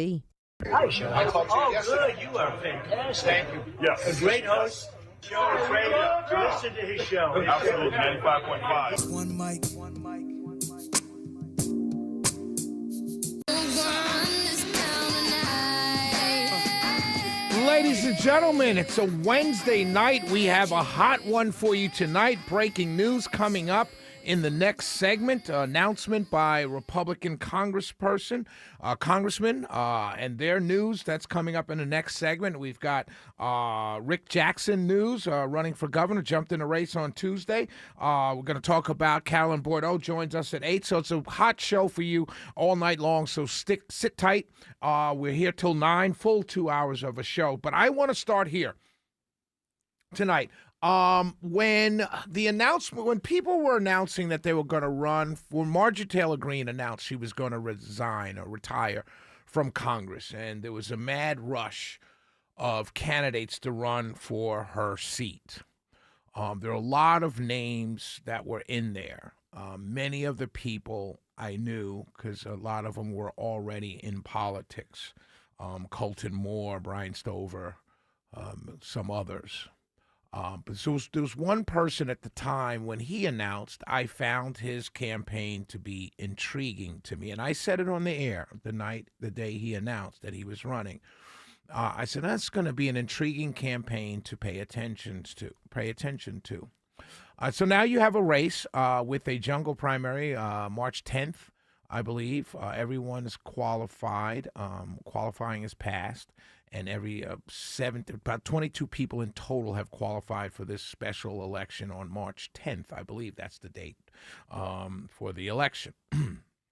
Hi, Sean. I talked to you yesterday. Good. You are fantastic. Thank you. Yes. A great host. Show is great. Listen to his show. Absolutely, 95.5. One mic. Ladies and gentlemen, it's a Wednesday night. We have a hot one for you tonight. Breaking news coming up in the next segment. Announcement by Republican congressman, and their news. That's coming up in the next segment. We've got Rick Jackson news, running for governor, jumped in a race on Tuesday. We're going to talk about Carolyn Bordeaux, joins us at 8. So it's a hot show for you all night long. So sit tight. We're here till 9, full 2 hours of a show. But I want to start here tonight. When people were announcing that they were going to run, when Marjorie Taylor Greene announced she was going to resign or retire from Congress, and there was a mad rush of candidates to run for her seat. There are a lot of names that were in there. Many of the people I knew, because a lot of them were already in politics. Colton Moore, Brian Stover, some others. But there was one person at the time when he announced, I found his campaign to be intriguing to me. And I said it on the air the day he announced that he was running. I said, that's going to be an intriguing campaign to pay attention to. So now you have a race with a jungle primary, March 10th, I believe. Everyone is qualified. Qualifying is passed. And about 22 people in total have qualified for this special election on March 10th. I believe that's the date for the election,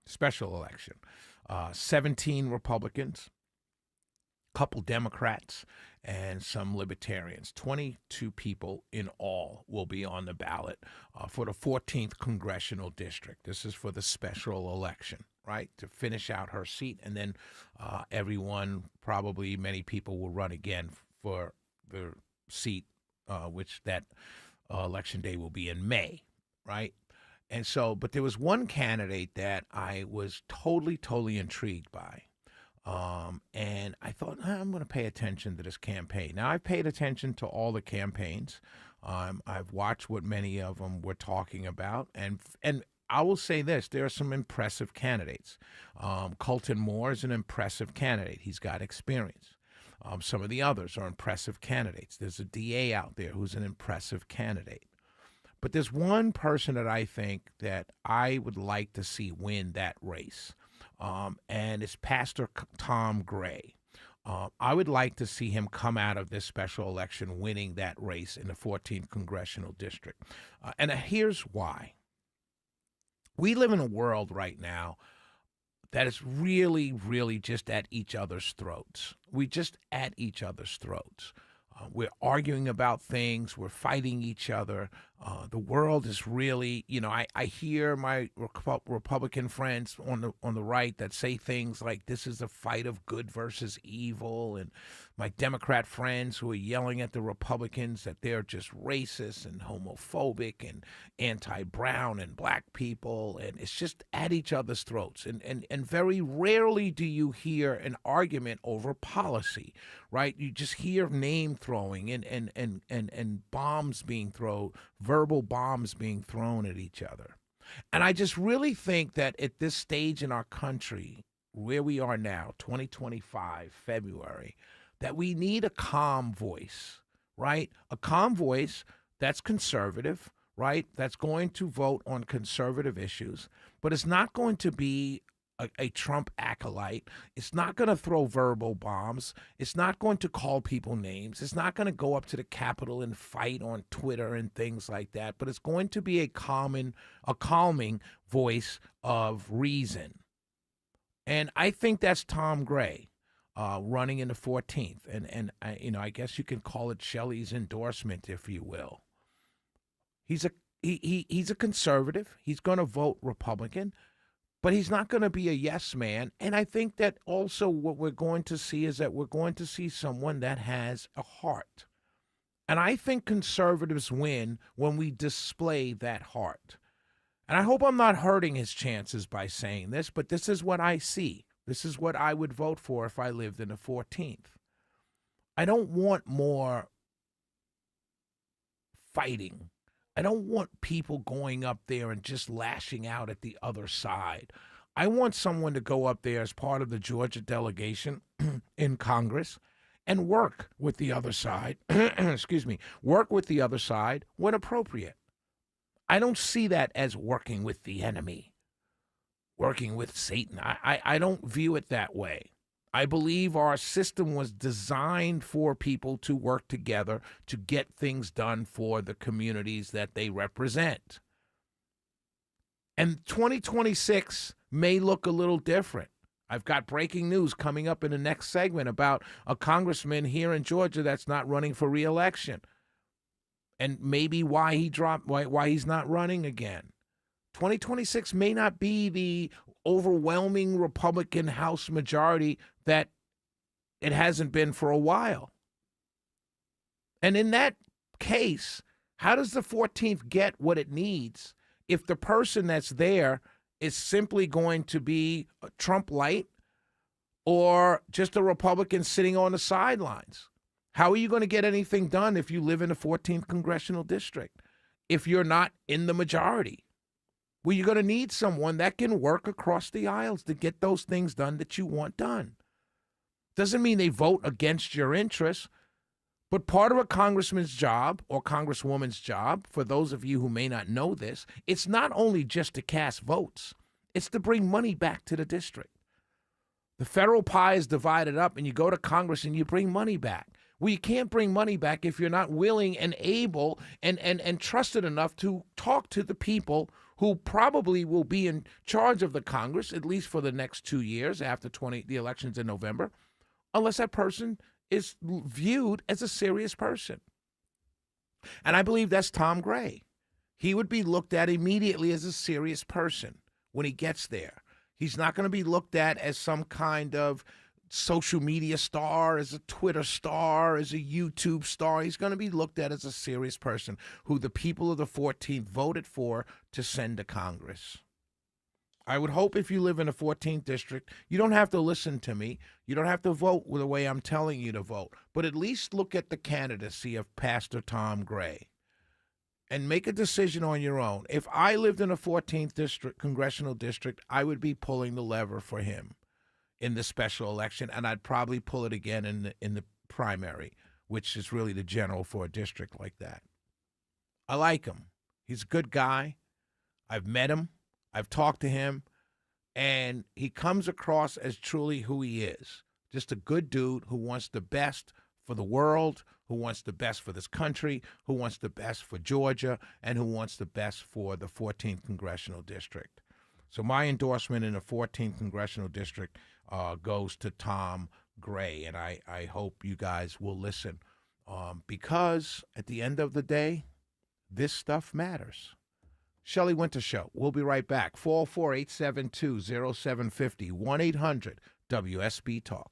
special election. 17 Republicans, couple Democrats, and some Libertarians. 22 people in all will be on the ballot for the 14th Congressional District. This is for the special election, right, to finish out her seat. And then many people will run again for the seat, which that election day will be in May, right? And so, but there was one candidate that I was totally intrigued by. And I thought, I'm going to pay attention to this campaign. Now, I've paid attention to all the campaigns. I've watched what many of them were talking about. And I will say this, there are some impressive candidates. Colton Moore is an impressive candidate. He's got experience. Some of the others are impressive candidates. There's a DA out there who's an impressive candidate. But there's one person that I think that I would like to see win that race. And it's Pastor Tom Gray. I would like to see him come out of this special election winning that race in the 14th Congressional District. And here's why. We live in a world right now that is really just at each other's throats. We're just at each other's throats. We're arguing about things. We're fighting each other. The world is really, I hear my Republican friends on the right that say things like this is a fight of good versus evil, and my Democrat friends who are yelling at the Republicans that they're just racist and homophobic and anti-brown and black people, and it's just at each other's throats. And very rarely do you hear an argument over policy, right? You just hear name throwing and bombs being thrown, verbal bombs being thrown at each other. And I just really think that at this stage in our country, where we are now, 2025, February, that we need a calm voice, right? A calm voice that's conservative, right? That's going to vote on conservative issues, but it's not going to be a Trump acolyte. It's not going to throw verbal bombs. It's not going to call people names. It's not going to go up to the Capitol and fight on Twitter and things like that. But it's going to be a calming voice of reason. And I think that's Tom Gray running in the 14th. And I guess you can call it Shelley's endorsement, if you will. He's a conservative. He's going to vote Republican. But he's not going to be a yes man. And I think that also what we're going to see is that we're going to see someone that has a heart. And I think conservatives win when we display that heart. And I hope I'm not hurting his chances by saying this, but this is what I see. This is what I would vote for if I lived in the 14th. I don't want more fighting. I don't want people going up there and just lashing out at the other side. I want someone to go up there as part of the Georgia delegation in Congress and work with the other side, excuse me, work with the other side when appropriate. I don't see that as working with the enemy, working with Satan. I don't view it that way. I believe our system was designed for people to work together to get things done for the communities that they represent. And 2026 may look a little different. I've got breaking news coming up in the next segment about a congressman here in Georgia that's not running for re-election, and maybe why he's not running again. 2026 may not be the overwhelming Republican House majority that it hasn't been for a while. And in that case, how does the 14th get what it needs if the person that's there is simply going to be a Trump light or just a Republican sitting on the sidelines? How are you going to get anything done if you live in the 14th Congressional District, if you're not in the majority? Well, you're going to need someone that can work across the aisles to get those things done that you want done. Doesn't mean they vote against your interests, but part of a congressman's job or congresswoman's job, for those of you who may not know this, it's not only just to cast votes. It's to bring money back to the district. The federal pie is divided up, and you go to Congress and you bring money back. Well, you can't bring money back if you're not willing and able and trusted enough to talk to the people who probably will be in charge of the Congress, at least for the next 2 years after the elections in November, unless that person is viewed as a serious person. And I believe that's Tom Gray. He would be looked at immediately as a serious person when he gets there. He's not going to be looked at as some kind of social media star, as a Twitter star, as a YouTube star. He's going to be looked at as a serious person who the people of the 14th voted for to send to Congress. I would hope if you live in the 14th district, you don't have to listen to me. You don't have to vote the way I'm telling you to vote, but at least look at the candidacy of Pastor Tom Gray and make a decision on your own. If I lived in a 14th district, congressional district, I would be pulling the lever for him in the special election, and I'd probably pull it again in the primary, which is really the general for a district like that. I like him. He's a good guy. I've met him. I've talked to him, and he comes across as truly who he is, just a good dude who wants the best for the world, who wants the best for this country, who wants the best for Georgia, and who wants the best for the 14th Congressional District. So my endorsement in the 14th Congressional District goes to Tom Gray, and I hope you guys will listen because at the end of the day, this stuff matters. Shelley Winter Show. We'll be right back. 404-872-0750, 1-800-WSB-TALK.